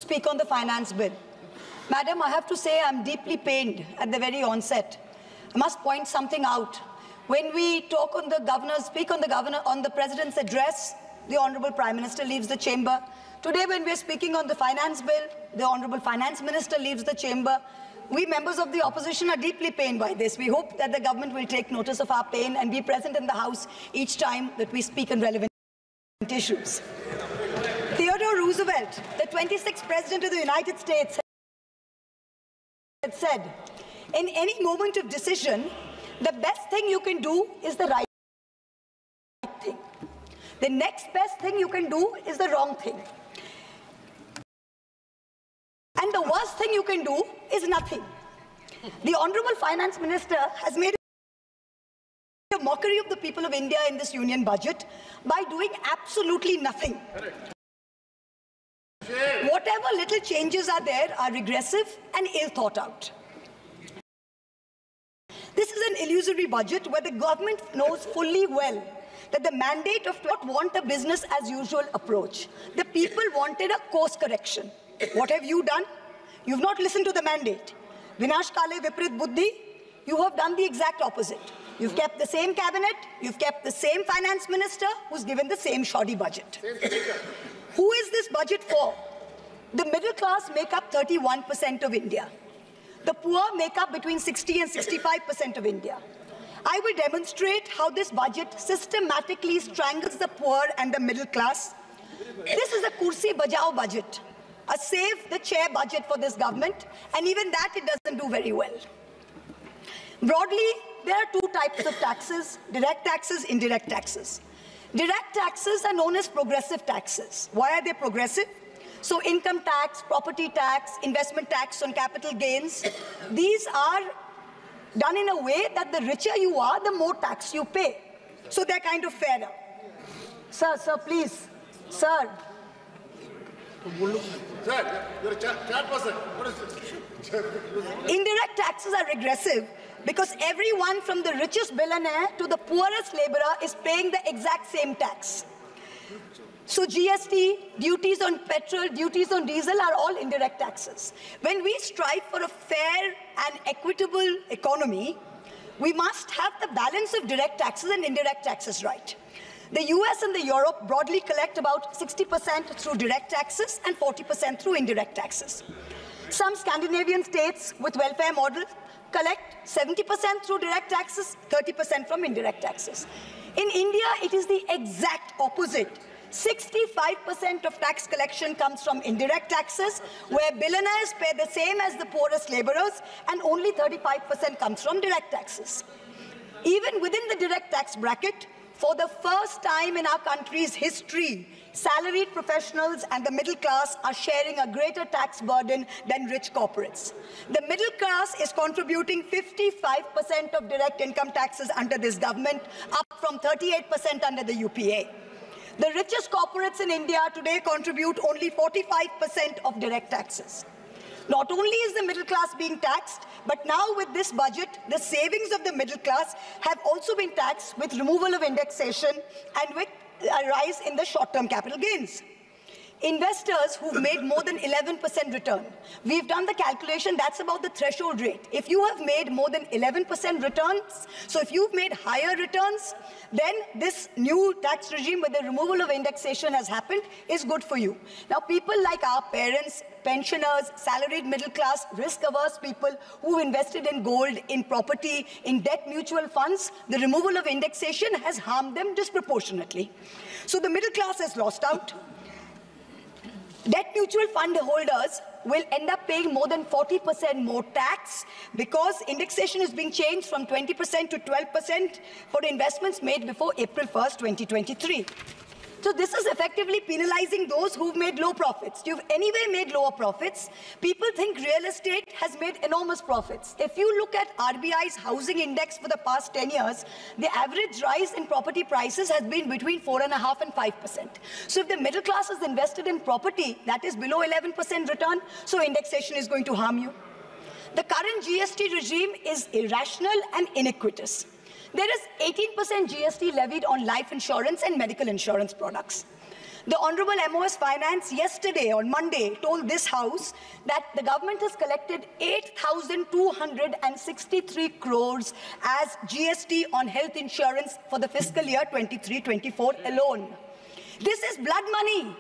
speak on the finance bill. Madam, I have to say I'm deeply pained at the very onset. I must point something out. When we talk on the governor, speak on the President's address, the Honorable Prime Minister leaves the chamber. Today, when we're speaking on the finance bill, the Honorable Finance Minister leaves the chamber. We members of the opposition are deeply pained by this. We hope that the government will take notice of our pain and be present in the House each time that we speak on relevant issues. Theodore Roosevelt, the 26th President of the United States, had said, in any moment of decision, the best thing you can do is the right thing. The next best thing you can do is the wrong thing. And the worst thing you can do is nothing. The Honorable Finance Minister has made a mockery of the people of India in this union budget by doing absolutely nothing. Whatever little changes are there are regressive and ill thought out. This is an illusory budget where the government knows fully well that the mandate of not want a business as usual approach. The people wanted a course correction. What have you done? You've not listened to the mandate. Vinash Kale Viprit Buddhi, you have done the exact opposite. You've kept the same cabinet, you've kept the same finance minister who's given the same shoddy budget. Who is this budget for? The middle class make up 31% of India. The poor make up between 60 and 65% of India. I will demonstrate how this budget systematically strangles the poor and the middle class. This is a kursi bajao budget, a save the chair budget for this government, and even that it doesn't do very well. Broadly, there are two types of taxes: direct taxes, indirect taxes. Direct taxes are known as progressive taxes. Why are they progressive? So income tax, property tax, investment tax on capital gains, these are done in a way that the richer you are, the more tax you pay. So they're kind of fairer. Sir, please. Sir. Sir, you're a chat person. What is it? Indirect taxes are regressive because everyone from the richest billionaire to the poorest laborer is paying the exact same tax. So GST, duties on petrol, duties on diesel are all indirect taxes. When we strive for a fair and equitable economy, we must have the balance of direct taxes and indirect taxes right. The US and the Europe broadly collect about 60% through direct taxes and 40% through indirect taxes. Some Scandinavian states with welfare models collect 70% through direct taxes, 30% from indirect taxes. In India, it is the exact opposite. 65% of tax collection comes from indirect taxes, where billionaires pay the same as the poorest laborers, and only 35% comes from direct taxes. Even within the direct tax bracket, for the first time in our country's history, salaried professionals and the middle class are sharing a greater tax burden than rich corporates. The middle class is contributing 55% of direct income taxes under this government, up from 38% under the UPA. The richest corporates in India today contribute only 45% of direct taxes. Not only is the middle class being taxed, but now with this budget, the savings of the middle class have also been taxed with removal of indexation and with a rise in the short-term capital gains. Investors who've made more than 11% return, we've done the calculation, that's about the threshold rate. If you have made more than 11% returns, so if you've made higher returns, then this new tax regime with the removal of indexation has happened is good for you. Now, people like our parents, pensioners, salaried middle class, risk-averse people who invested in gold, in property, in debt mutual funds, the removal of indexation has harmed them disproportionately. So the middle class has lost out. Debt mutual fund holders will end up paying more than 40% more tax because indexation is being changed from 20% to 12% for investments made before April 1st, 2023. So this is effectively penalizing those who've made low profits. You've anyway made lower profits. People think real estate has made enormous profits. If you look at RBI's housing index for the past 10 years, the average rise in property prices has been between 4.5% and 5%. So if the middle class is invested in property, that is below 11% return, so indexation is going to harm you. The current GST regime is irrational and iniquitous. There is 18% GST levied on life insurance and medical insurance products. The Honorable MOS Finance yesterday, on Monday, told this House that the government has collected 8,263 crores as GST on health insurance for the fiscal year 23-24 alone. This is blood money.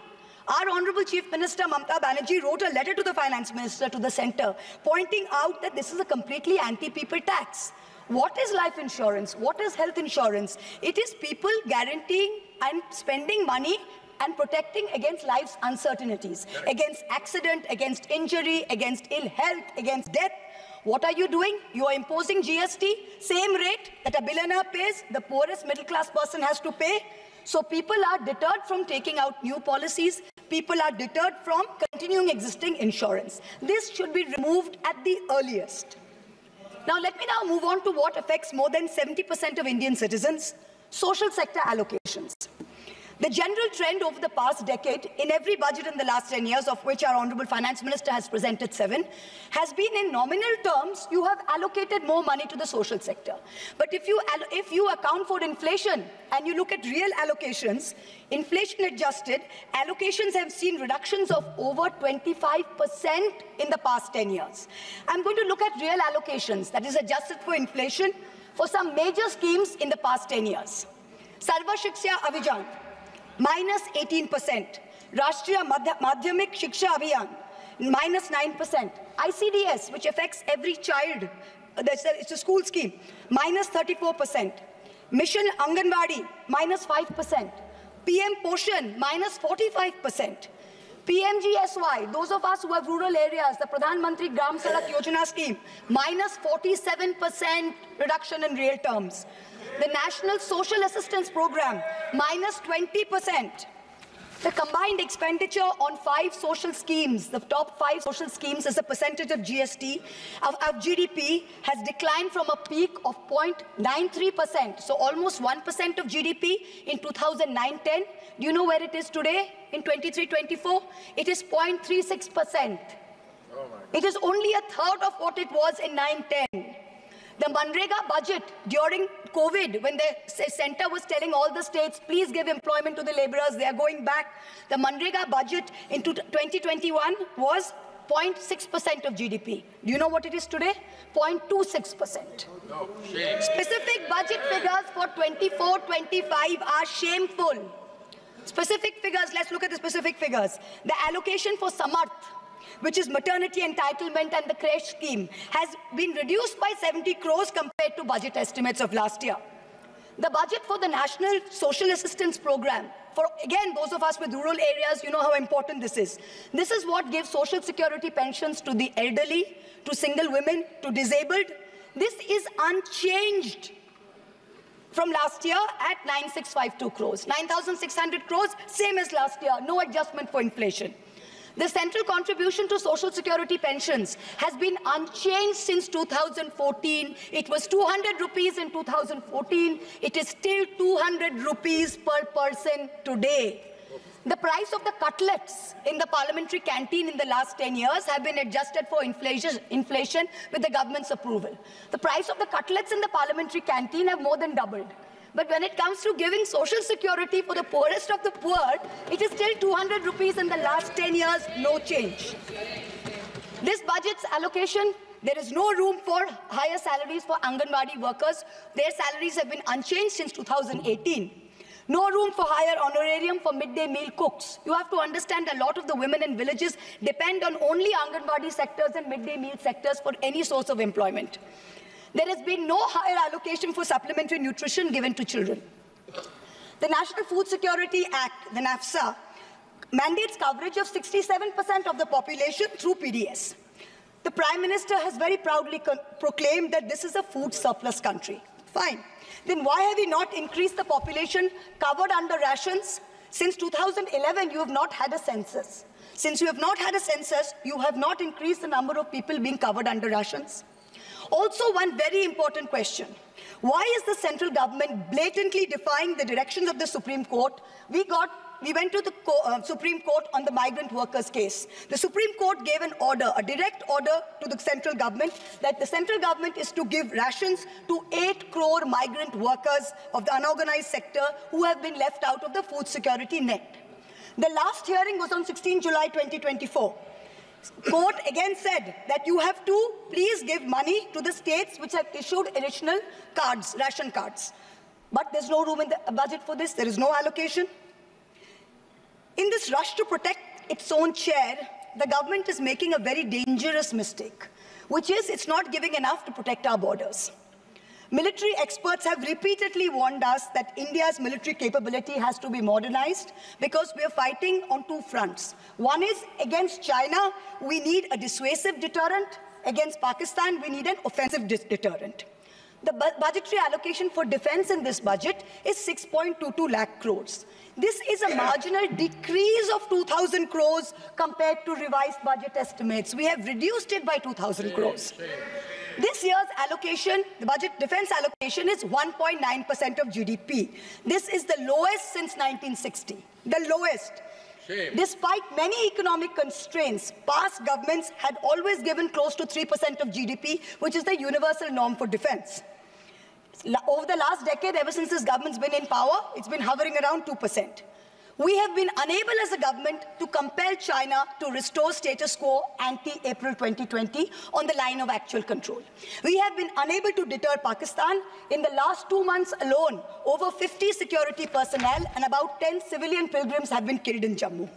Our Honorable Chief Minister Mamata Banerjee wrote a letter to the Finance Minister, to the Centre, pointing out that this is a completely anti-people tax. What is life insurance? What is health insurance? It is people guaranteeing and spending money and protecting against life's uncertainties, against accident, against injury, against ill health, against death. What are you doing? You are imposing GST, same rate that a billionaire pays, the poorest middle-class person has to pay. So people are deterred from taking out new policies. People are deterred from continuing existing insurance. This should be removed at the earliest. Now, let me now move on to what affects more than 70% of Indian citizens, social sector allocations. The general trend over the past decade, in every budget in the last 10 years, of which our Honorable Finance Minister has presented 7, has been in nominal terms, you have allocated more money to the social sector. But if you account for inflation and you look at real allocations, inflation adjusted, allocations have seen reductions of over 25% in the past 10 years. I'm going to look at real allocations, that is adjusted for inflation, for some major schemes in the past 10 years. Sarva Shiksha Abhijan, minus 18%. Rashtriya Madhyamik Shiksha Abhiyan, minus 9%. ICDS, which affects every child, it's a school scheme, minus 34%. Mission Anganwadi, minus 5%. PM Poshan, minus 45%. PMGSY, those of us who have rural areas, the Pradhan Mantri Gram Sadak Yojana scheme, minus 47% reduction in real terms. The National Social Assistance Program, minus 20%. The combined expenditure on 5 social schemes, the top 5 social schemes as a percentage of GST, of GDP, has declined from a peak of 0.93%, so almost 1% of GDP in 2009-10. Do you know where it is today in 23-24? It is 0.36%. It is only a third of what it was in 9-10. The Manrega budget during COVID, when the centre was telling all the states, please give employment to the labourers, they are going back. The Manrega budget in 2021 was 0.6% of GDP. Do you know what it is today? 0.26%. No, shame. Specific budget figures for 24-25 are shameful. Specific figures, let's look at the specific figures. The allocation for Samarth, which is maternity entitlement and the creche scheme, has been reduced by 70 crores compared to budget estimates of last year. The budget for the National Social Assistance Program, for again those of us with rural areas, you know how important this is. This is what gives social security pensions to the elderly, to single women, to disabled. This is unchanged from last year at 9,652 crores. 9,600 crores, same as last year, no adjustment for inflation. The central contribution to social security pensions has been unchanged since 2014. It was 200 rupees in 2014. It is still 200 rupees per person today. The price of the cutlets in the parliamentary canteen in the last 10 years have been adjusted for inflation with the government's approval. The price of the cutlets in the parliamentary canteen have more than doubled. But when it comes to giving social security for the poorest of the poor, it is still 200 rupees in the last 10 years, no change. This budget's allocation, there is no room for higher salaries for Anganwadi workers. Their salaries have been unchanged since 2018. No room for higher honorarium for midday meal cooks. You have to understand a lot of the women in villages depend on only Anganwadi sectors and midday meal sectors for any source of employment. There has been no higher allocation for supplementary nutrition given to children. The National Food Security Act, the NAFSA, mandates coverage of 67% of the population through PDS. The Prime Minister has very proudly proclaimed that this is a food surplus country. Fine. Then why have we not increased the population covered under rations? Since 2011, you have not had a census. Since you have not had a census, you have not increased the number of people being covered under rations. Also, one very important question. Why is the central government blatantly defying the directions of the Supreme Court? We went to the Supreme Court on the migrant workers case. The Supreme Court gave an order, a direct order to the central government, that the central government is to give rations to 8 crore migrant workers of the unorganized sector who have been left out of the food security net. The last hearing was on 16 July 2024. Court again said that you have to please give money to the states which have issued additional cards, ration cards. But there's no room in the budget for this. There is no allocation. In this rush to protect its own chair, the government is making a very dangerous mistake, which is it's not giving enough to protect our borders. Military experts have repeatedly warned us that India's military capability has to be modernized because we are fighting on two fronts. One is against China, we need a dissuasive deterrent. Against Pakistan, we need an offensive deterrent. The budgetary allocation for defense in this budget is 6.22 lakh crores. This is a marginal decrease of 2,000 crores compared to revised budget estimates. We have reduced it by 2,000 crores. This year's allocation, the budget defense allocation, is 1.9% of GDP. This is the lowest since 1960, the lowest. Shame. Despite many economic constraints, past governments had always given close to 3% of GDP, which is the universal norm for defense. Over the last decade, ever since this government's been in power, it's been hovering around 2%. We have been unable as a government to compel China to restore status quo ante-April 2020 on the line of actual control. We have been unable to deter Pakistan. In the last 2 months alone, over 50 security personnel and about 10 civilian pilgrims have been killed in Jammu.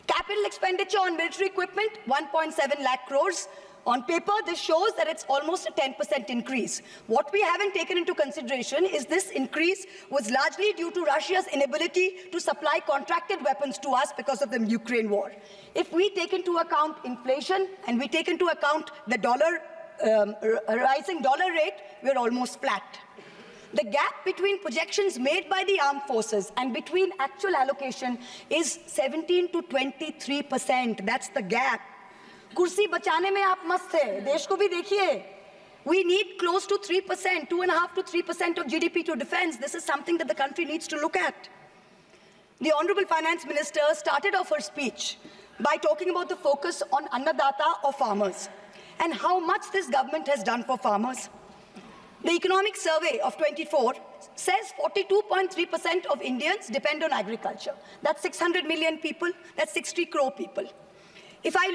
Capital expenditure on military equipment, 1.7 lakh crores. On paper, this shows that it's almost a 10% increase. What we haven't taken into consideration is this increase was largely due to Russia's inability to supply contracted weapons to us because of the Ukraine war. If we take into account inflation and we take into account the rising dollar rate, we're almost flat. The gap between projections made by the armed forces and between actual allocation is 17 to 23%. That's the gap. कुर्सी बचाने में आप मस्त थे, देश को भी देखिए. We need close to 3%, 2.5 to 3% of GDP to defense. This is something that the country needs to look at. The Honorable Finance Minister started off her speech by talking about the focus on Annadata or farmers and how much this government has done for farmers. The Economic Survey of 24 says 42.3% of Indians depend on agriculture. That's 600 million people, that's 60 crore people. If I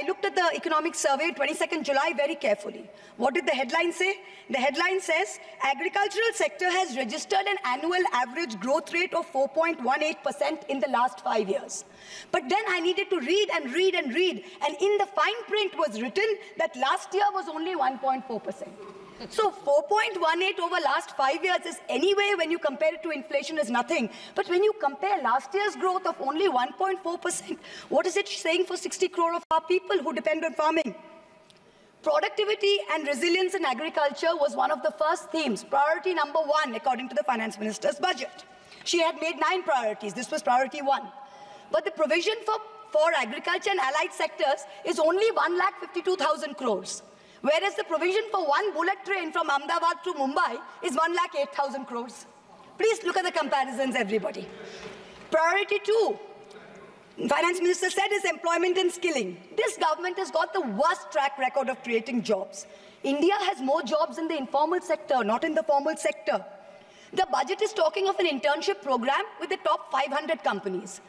looked at the Economic Survey, 22nd July, very carefully. What did the headline say? The headline says, agricultural sector has registered an annual average growth rate of 4.18% in the last 5 years. But then I needed to read and read and read, and in the fine print was written that last year was only 1.4%. So 4.18 over last 5 years is anyway, when you compare it to inflation, is nothing. But when you compare last year's growth of only 1.4%, what is it saying for 60 crore of our people who depend on farming? Productivity and resilience in agriculture was one of the first themes, priority number 1, according to the Finance Minister's budget. She had made 9 priorities. This was priority 1. But the provision for agriculture and allied sectors is only 1,52,000 crores. Whereas the provision for one bullet train from Ahmedabad to Mumbai is 1,08,000 crores. Please look at the comparisons, everybody. Priority 2, Finance Minister said, is employment and skilling. This government has got the worst track record of creating jobs. India has more jobs in the informal sector, not in the formal sector. The budget is talking of an internship program with the top 500 companies.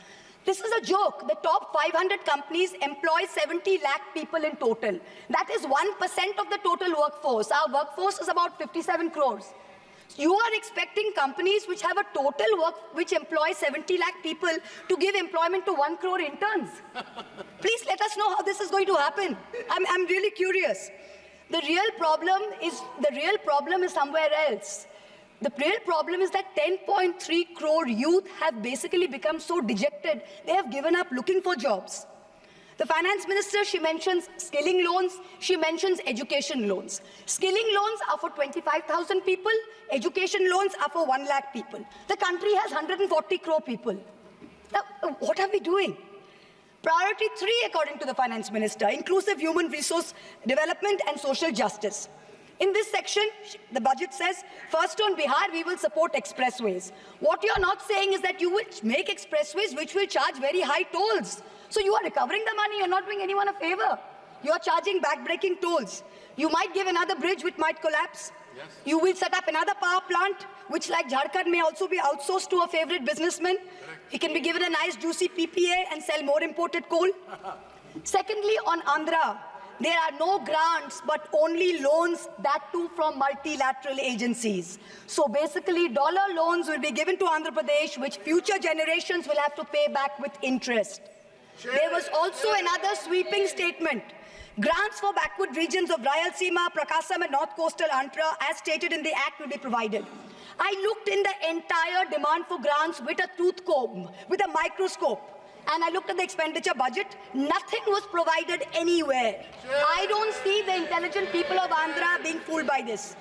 This is a joke. The top 500 companies employ 70 lakh people in total. That is 1% of the total workforce. Our workforce is about 57 crores. You are expecting companies which have a total which employ 70 lakh people to give employment to 1 crore interns. Please let us know how this is going to happen. I'm really curious. The real problem is somewhere else. The real problem is that 10.3 crore youth have basically become so dejected, they have given up looking for jobs. The Finance Minister, she mentions skilling loans, she mentions education loans. Skilling loans are for 25,000 people, education loans are for 1 lakh people. The country has 140 crore people. Now, what are we doing? Priority 3, according to the Finance Minister, inclusive human resource development and social justice. In this section, the budget says, first on Bihar, we will support expressways. What you're not saying is that you will make expressways which will charge very high tolls. So you are recovering the money, you're not doing anyone a favor. You're charging back-breaking tolls. You might give another bridge which might collapse. Yes. You will set up another power plant, which like Jharkhand may also be outsourced to a favorite businessman. He can be given a nice juicy PPA and sell more imported coal. Secondly, on Andhra, there are no grants, but only loans, that too from multilateral agencies. So basically, dollar loans will be given to Andhra Pradesh, which future generations will have to pay back with interest. There was also another sweeping statement. Grants for backward regions of Rayalaseema, Prakasam and North Coastal Andhra, as stated in the Act, will be provided. I looked in the entire demand for grants with a tooth comb, with a microscope. And I looked at the expenditure budget. Nothing was provided anywhere. I don't see the intelligent people of Andhra being fooled by this.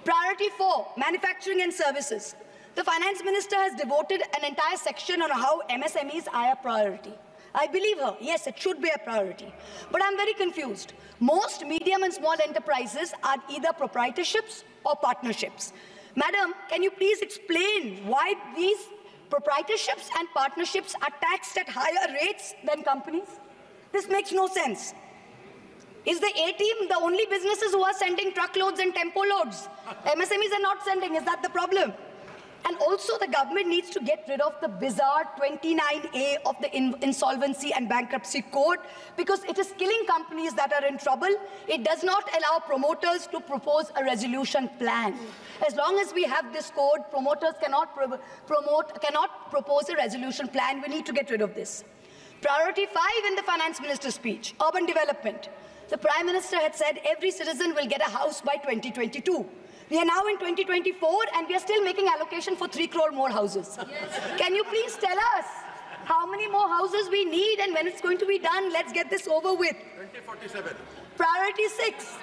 Priority 4, manufacturing and services. The finance minister has devoted an entire section on how MSMEs are a priority. I believe her. Yes, it should be a priority. But I'm very confused. Most medium and small enterprises are either proprietorships or partnerships. Madam, can you please explain why these proprietorships and partnerships are taxed at higher rates than companies? This makes no sense. Is the A-team the only businesses who are sending truckloads and tempo loads? MSMEs are not sending. Is that the problem? And also, the government needs to get rid of the bizarre 29A of the Insolvency and Bankruptcy Code, because it is killing companies that are in trouble. It does not allow promoters to propose a resolution plan. As long as we have this code, promoters cannot propose a resolution plan. We need to get rid of this. Priority 5 in the finance minister's speech, urban development. The Prime Minister had said every citizen will get a house by 2022. We are now in 2024 and we are still making allocation for 3 crore more houses. Yes. Can you please tell us how many more houses we need and when it's going to be done? Let's get this over with. 2047. Priority 6,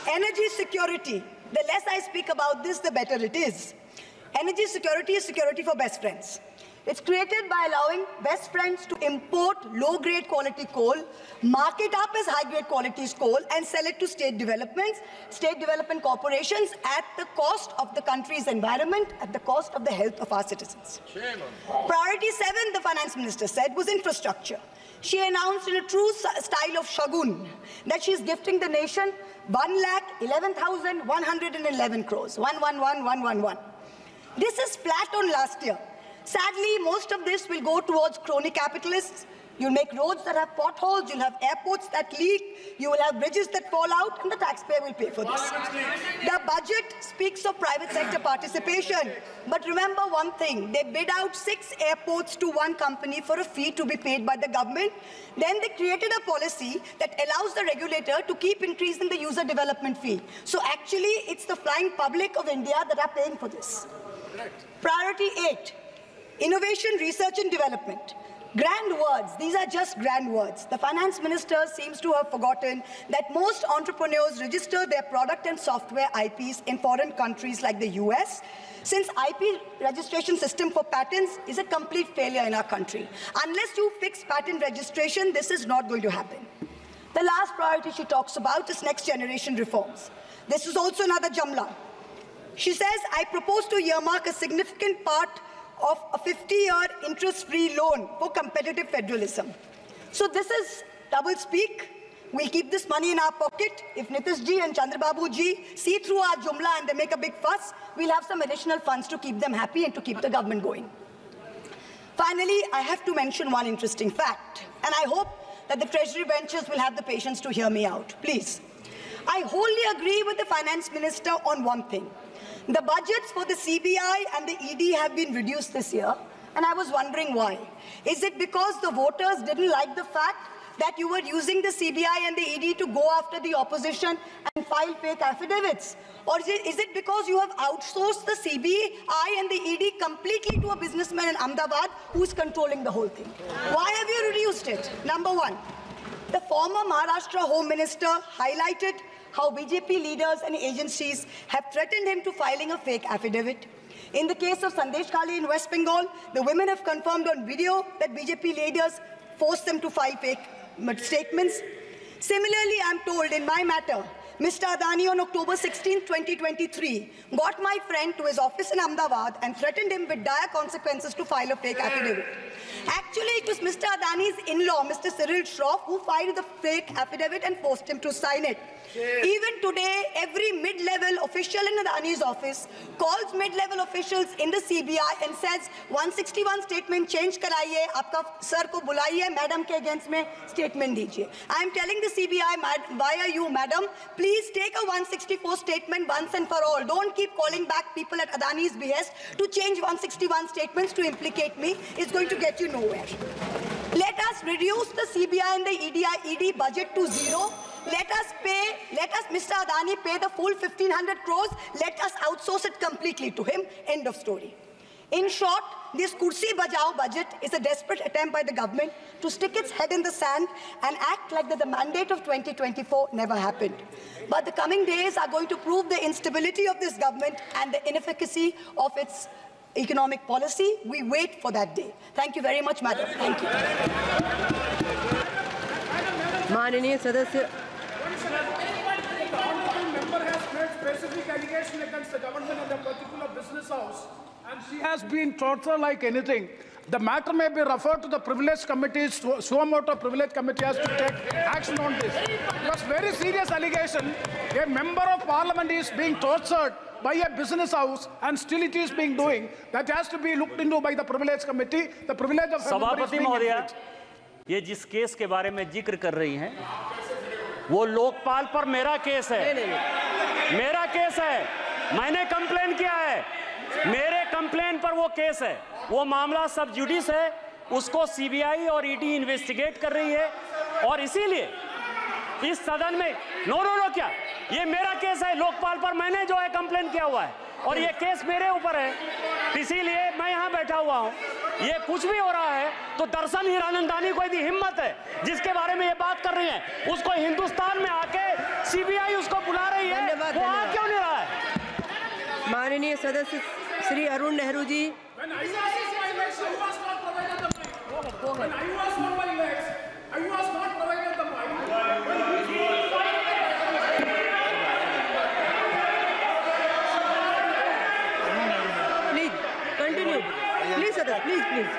energy security. The less I speak about this, the better it is. Energy security is security for best friends. It's created by allowing best friends to import low-grade quality coal, mark it up as high-grade quality coal, and sell it to state development corporations at the cost of the country's environment, at the cost of the health of our citizens. Priority 7, the finance minister said, was infrastructure. She announced in a true style of Shagun that she is gifting the nation 1,11,111 crores. 111,111. This is flat on last year. Sadly, most of this will go towards crony capitalists. You'll make roads that have potholes, you'll have airports that leak, you will have bridges that fall out, and the taxpayer will pay for this. The budget speaks of private sector participation. But remember one thing, they bid out 6 airports to one company for a fee to be paid by the government. Then they created a policy that allows the regulator to keep increasing the user development fee. So actually, it's the flying public of India that are paying for this. Priority 8. Innovation, research and development. Grand words, these are just grand words. The finance minister seems to have forgotten that most entrepreneurs register their product and software IPs in foreign countries like the US, since IP registration system for patents is a complete failure in our country. Unless you fix patent registration, this is not going to happen. The last priority she talks about is next generation reforms. This is also another Jamla. She says, I propose to earmark a significant part of a 50-year interest-free loan for competitive federalism. So this is double speak. We'll keep this money in our pocket. If Nitish ji and Chandrababu ji see through our Jumla and they make a big fuss, we'll have some additional funds to keep them happy and to keep the government going. Finally, I have to mention one interesting fact, and I hope that the Treasury benches will have the patience to hear me out. Please. I wholly agree with the Finance Minister on one thing. The budgets for the CBI and the ED have been reduced this year, and I was wondering why. Is it because the voters didn't like the fact that you were using the CBI and the ED to go after the opposition and file fake affidavits? Or is it because you have outsourced the CBI and the ED completely to a businessman in Ahmedabad who is controlling the whole thing? Why have you reduced it? Number one, the former Maharashtra Home Minister highlighted how BJP leaders and agencies have threatened him to filing a fake affidavit. In the case of Sandesh Khale in West Bengal, the women have confirmed on video that BJP leaders forced them to file fake statements. Similarly, I'm told in my matter, Mr. Adani on October 16, 2023, got my friend to his office in Ahmedabad and threatened him with dire consequences to file a fake affidavit. Actually, it was Mr. Adani's in-law, Mr. Cyril Shroff, who filed the fake affidavit and forced him to sign it. Even today, every mid-level official in Adani's office calls mid-level officials in the CBI and says 161 statement change karaiye, aapka sir ko bulaiye, madam ke against mein statement dijiye. I am telling the CBI, why are you, madam? Please take a 164 statement once and for all. Don't keep calling back people at Adani's behest to change 161 statements to implicate me. It's going to get you nowhere. Let us reduce the CBI and the ED budget to zero. Let us, Mr. Adani, pay the full 1,500 crores. Let us outsource it completely to him. End of story. In short, this Kursi Bajao budget is a desperate attempt by the government to stick its head in the sand and act like that the mandate of 2024 never happened. But the coming days are going to prove the instability of this government and the inefficacy of its economic policy. We wait for that day. Thank you very much, madam. Thank you. माननीय सदस्य member has made specific allegation against the government and a particular business house, and she has been tortured like anything. The matter may be referred to the privilege committee. Suamoto privilege committee has to take action on this. It was very serious allegation. A member of parliament is being tortured by a business house, and still it is being doing. That has to be looked into by the privilege committee. The privilege of सभापति महोदया, ये जिस case के बारे में जिक्र कर रही हैं, वो लोकपाल पर मेरा केस है। मेरा केस है, मैंने कंप्लेन किया है, मेरे कंप्लेन पर वो केस है। वो मामला सब जुडिस है, उसको सीबीआई और ईडी इन्वेस्टिगेट कर रही है, और इसीलिए इस सदन में नो क्या, ये मेरा केस है, लोकपाल पर मैंने जो है कंप्लेन किया हुआ है, और ये केस मेरे ऊपर है, इसीलिए मैं यहाँ बैठा हुआ हूँ। ये कुछ भी हो रहा है तो दरअसल हीरानंदानी को यदि हिम्मत है जिसके बारे में ये बात कर रही है, उसको हिंदुस्तान में आके सीबीआई उसको बुला रही है, वो आ क्यों नहीं रहा है? माननीय सदस्य Shri Arun Nehru ji. When I was not provided the mic. When I was on my legs, I was not provided the mic. Please continue. Please, sir. Please.